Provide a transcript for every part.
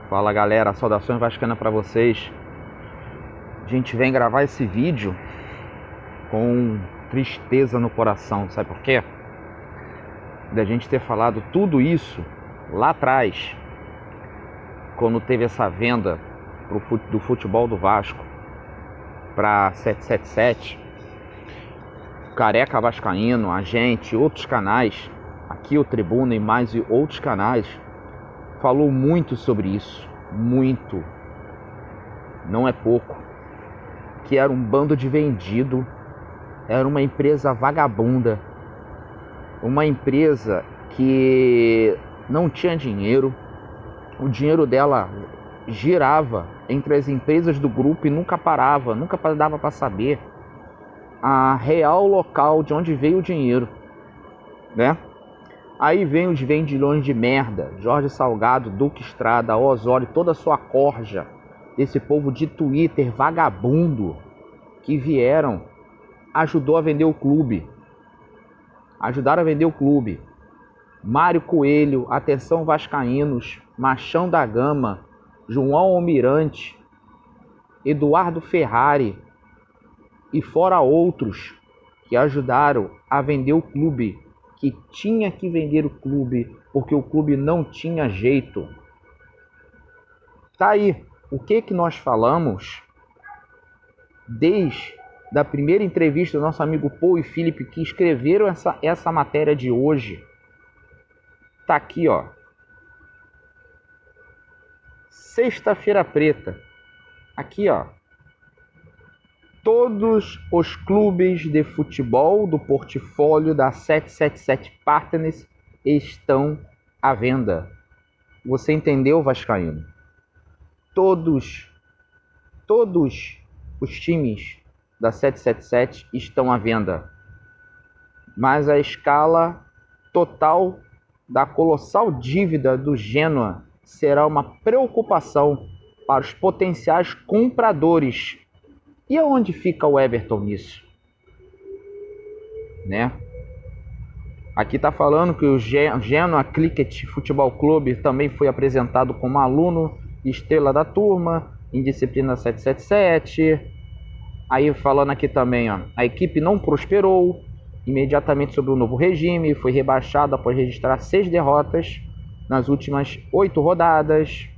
Fala galera, saudações vascaínas para vocês. A gente vem gravar esse vídeo com tristeza no coração, sabe por quê? Da gente ter falado tudo isso lá atrás, quando teve essa venda do futebol do Vasco para 777, Careca Vascaíno, a gente, outros canais, aqui o Tribuna e mais outros canais, falou muito sobre isso, muito, não é pouco, que era um bando de vendido, era uma empresa vagabunda, uma empresa que não tinha dinheiro, o dinheiro dela girava entre as empresas do grupo e nunca parava, nunca dava para saber a real local de onde veio o dinheiro, né? Aí vem os vendilhões de merda, Jorge Salgado, Duque Estrada, Osório, toda a sua corja, desse povo de Twitter vagabundo que vieram, ajudou a vender o clube. Ajudaram a vender o clube. Mário Coelho, atenção vascaínos, Machão da Gama, João Almirante, Eduardo Ferrari e fora outros que ajudaram a vender o clube, que tinha que vender o clube porque o clube não tinha jeito. Tá aí, o que nós falamos desde da primeira entrevista do nosso amigo Paul e Felipe, que escreveram essa matéria de hoje. Tá aqui, ó. Sexta-feira preta. Aqui, ó. Todos os clubes de futebol do portfólio da 777 Partners estão à venda. Você entendeu, vascaíno? Todos os times da 777 estão à venda. Mas a escala total da colossal dívida do Genoa será uma preocupação para os potenciais compradores. E aonde fica o Everton nisso? Né? Aqui está falando que o Genoa Cricket Futebol Clube também foi apresentado como aluno estrela da turma em disciplina 777. Aí falando aqui também, ó, a equipe não prosperou imediatamente sob o novo regime, foi rebaixado após registrar 6 derrotas nas últimas 8 rodadas.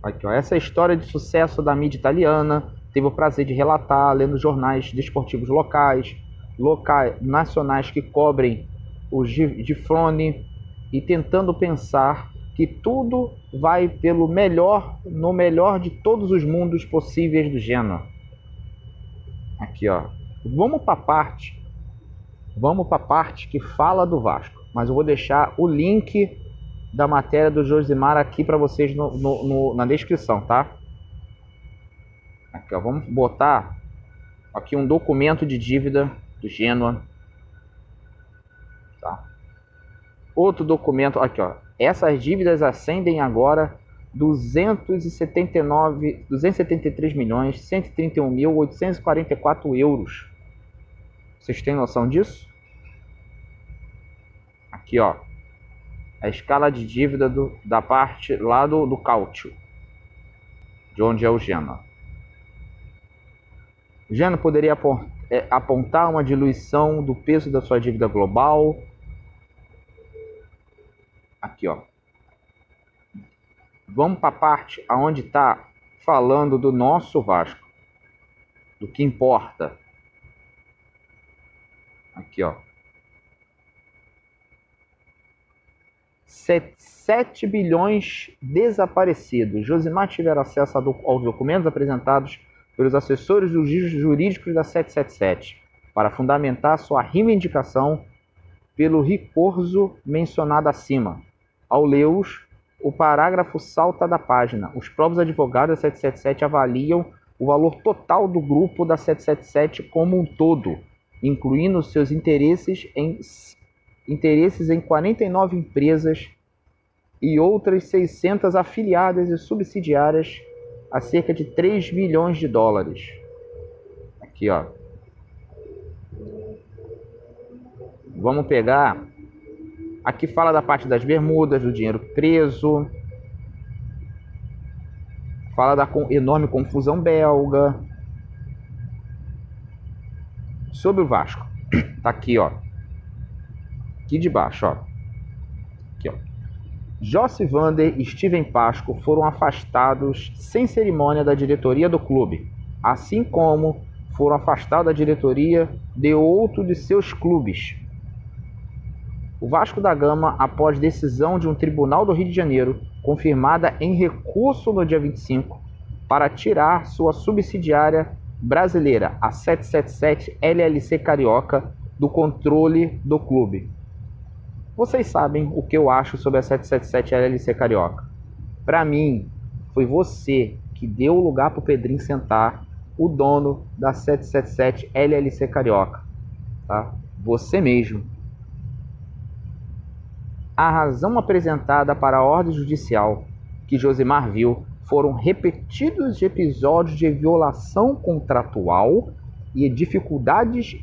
Aqui, ó, essa história de sucesso da mídia italiana, teve o prazer de relatar, lendo jornais desportivos locais, nacionais que cobrem o Gifrone e tentando pensar que tudo vai pelo melhor, no melhor de todos os mundos possíveis do Genoa. Aqui, ó. Vamos para a parte que fala do Vasco, mas eu vou deixar o link da matéria do Josimar aqui para vocês na descrição, tá? Aqui, ó, vamos botar aqui um documento de dívida do Genoa, tá? Outro documento, aqui, ó. Essas dívidas ascendem agora 273.131.844 euros. Vocês têm noção disso? Aqui, ó. A escala de dívida da parte lá do Cálcio, de onde é o Genoa. O Genoa poderia apontar uma diluição do peso da sua dívida global. Aqui, ó. Vamos para a parte onde está falando do nosso Vasco, do que importa. Aqui, ó. 7 bilhões desaparecidos. Josimar tiver acesso aos documentos apresentados pelos assessores jurídicos da 777 para fundamentar sua reivindicação pelo recurso mencionado acima. Ao lê-los, o parágrafo salta da página. Os próprios advogados da 777 avaliam o valor total do grupo da 777 como um todo, incluindo seus interesses em 49 empresas e outras 600 afiliadas e subsidiárias a cerca de 3 bilhões de dólares. Aqui, ó. Vamos pegar Aqui fala da parte das bermudas, do dinheiro preso. Fala da enorme confusão belga. Sobre o Vasco. Tá aqui, ó. Aqui de baixo, ó. Aqui, ó. Josivander e Steven Pasco foram afastados sem cerimônia da diretoria do clube, assim como foram afastados da diretoria de outro de seus clubes. O Vasco da Gama, após decisão de um tribunal do Rio de Janeiro, confirmada em recurso no dia 25, para tirar sua subsidiária brasileira, a 777 LLC Carioca, do controle do clube. Vocês sabem o que eu acho sobre a 777 LLC Carioca. Para mim, foi você que deu o lugar para o Pedrinho sentar, o dono da 777 LLC Carioca. Tá? Você mesmo. A razão apresentada para a ordem judicial que Josimar viu foram repetidos episódios de violação contratual e dificuldades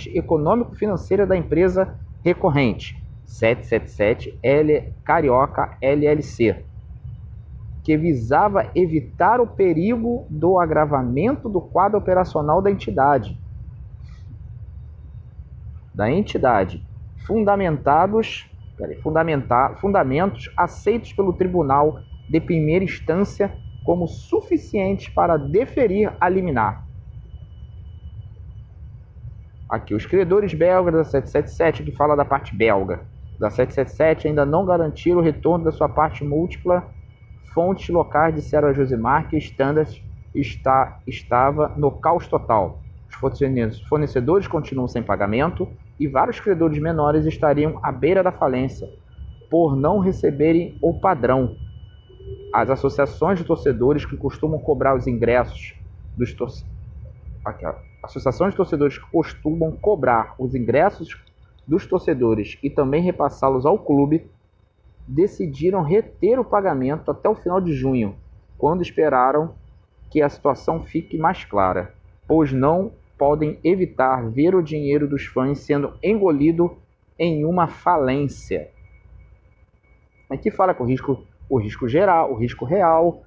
econômico-financeiras da empresa recorrente 777 Carioca LLC, que visava evitar o perigo do agravamento do quadro operacional da entidade, fundamentos aceitos pelo Tribunal de Primeira Instância como suficientes para deferir a liminar. Aqui, os credores belgas da 777, que fala da parte belga da 777, ainda não garantiram o retorno da sua parte múltipla. Fontes locais disseram a Josimar que Standard estava no caos total. Os fornecedores continuam sem pagamento e vários credores menores estariam à beira da falência por não receberem o padrão. As associações de torcedores que costumam cobrar os ingressos dos torcedores e também repassá-los ao clube, decidiram reter o pagamento até o final de junho, quando esperaram que a situação fique mais clara, pois não podem evitar ver o dinheiro dos fãs sendo engolido em uma falência. Aqui fala que o risco geral, o risco real,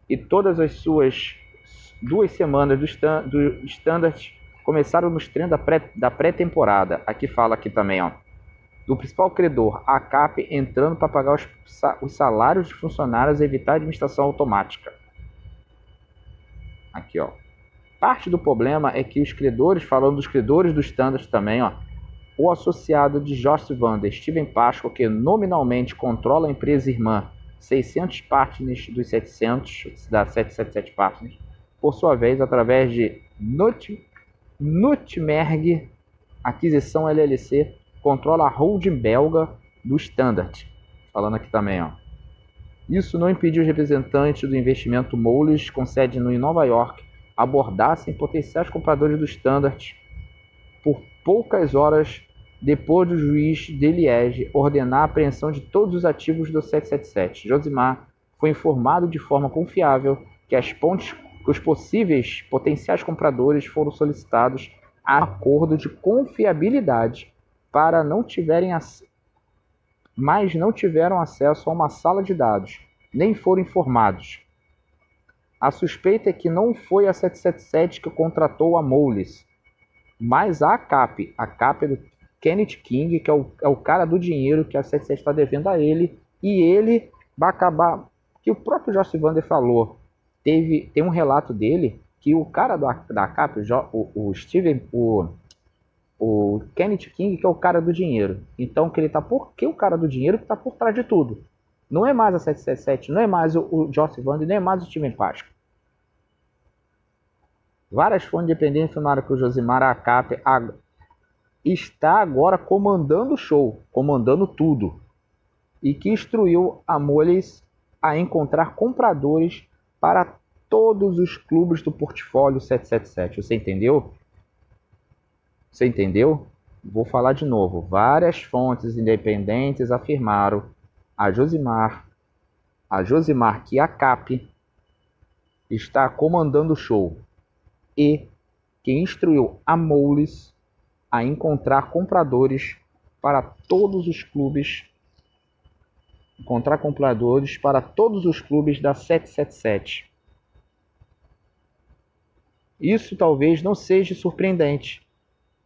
e todas as suas 2 semanas do Standard começaram nos treinos da pré-temporada. Aqui fala aqui também, ó, do principal credor, a CAP, entrando para pagar os salários de funcionários e evitar a administração automática. Aqui, ó. Parte do problema é que os credores, falando dos credores do Standard também, ó, o associado de Josivander, Steven Pasco, que nominalmente controla a empresa irmã 600 Partners dos 700, da 777 Partners, por sua vez, através de Nutmerg Aquisição LLC, controla a holding belga do Standard. Falando aqui também, ó. Isso não impediu os representantes do investimento Moelis, com sede em Nova York, abordassem potenciais compradores do Standard por poucas horas depois do juiz de Liege ordenar a apreensão de todos os ativos do 777. Josimar foi informado de forma confiável que os possíveis potenciais compradores foram solicitados a acordo de confiabilidade mas não tiveram acesso a uma sala de dados, nem foram informados. A suspeita é que não foi a 777 que contratou a Moelis, mas a CAP é do Kenneth King, que é o cara do dinheiro que a 777 está devendo a ele, e ele vai acabar, que o próprio Josivander falou, tem um relato dele, que o cara da CAP, o Kenneth King, que é o cara do dinheiro. Então, porque o cara do dinheiro que está por trás de tudo. Não é mais a 777, não é mais o Josivander, não é mais o Steven Pasco. Várias fontes independentes afirmaram que o Josimar Acap está agora comandando o show, comandando tudo, e que instruiu a Moelis a encontrar compradores para todos os clubes do portfólio 777. Você entendeu? Você entendeu? Vou falar de novo. Várias fontes independentes afirmaram a Josimar que a CAP está comandando o show e que instruiu a Moelis a encontrar compradores para todos os clubes, encontrar compradores para todos os clubes da 777. Isso talvez não seja surpreendente,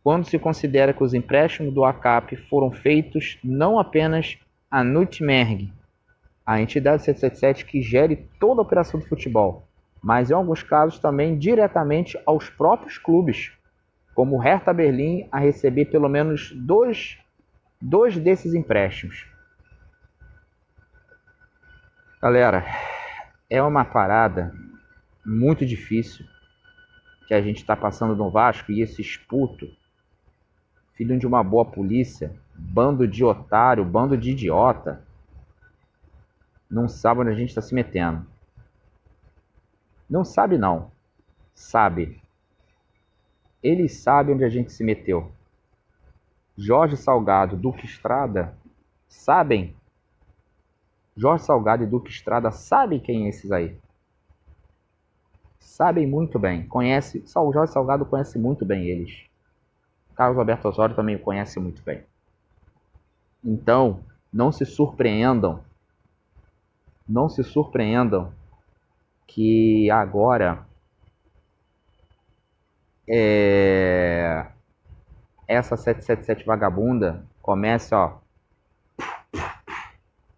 quando se considera que os empréstimos do ACAP foram feitos não apenas à Nutmerg, a entidade 777 que gere toda a operação do futebol, mas em alguns casos também diretamente aos próprios clubes, como o Hertha Berlim a receber pelo menos dois desses empréstimos. Galera, é uma parada muito difícil que a gente está passando no Vasco, e esse esputo, filho de uma boa polícia, bando de otário, bando de idiota, não sabe onde a gente está se metendo. Não sabe não, sabe. Eles sabem onde a gente se meteu. Jorge Salgado, Duque Estrada, sabem. Jorge Salgado e Duque Estrada sabem quem é esses aí. Sabem muito bem. Jorge Salgado conhece muito bem eles. Carlos Alberto Osório também o conhece muito bem. Então, não se surpreendam. Não se surpreendam que agora essa 777 vagabunda começa, ó,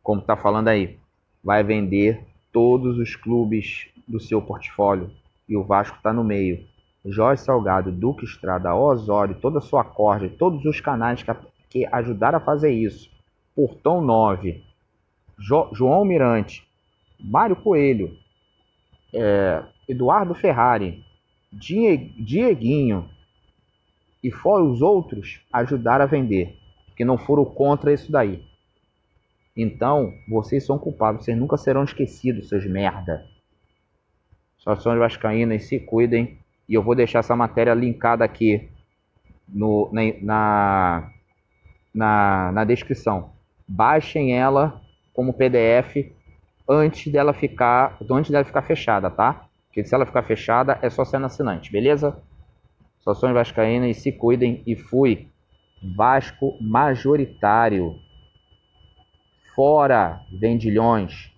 como tá falando aí, vai vender todos os clubes do seu portfólio e o Vasco está no meio. Jorge Salgado, Duque Estrada, Osório, toda a sua corda, todos os canais que ajudaram a fazer isso. Portão 9, João Mirante, Mário Coelho, Eduardo Ferrari, Dieguinho e fora os outros ajudaram a vender, que não foram contra isso daí. Então, vocês são culpados, vocês nunca serão esquecidos, seus merda. Situações vascaínas, se cuidem. E eu vou deixar essa matéria linkada aqui na descrição. Baixem ela como PDF antes dela ficar fechada, tá? Porque se ela ficar fechada, é só sendo assinante, beleza? Situações vascaínas, se cuidem. E fui. Vasco majoritário. Fora, vendilhões.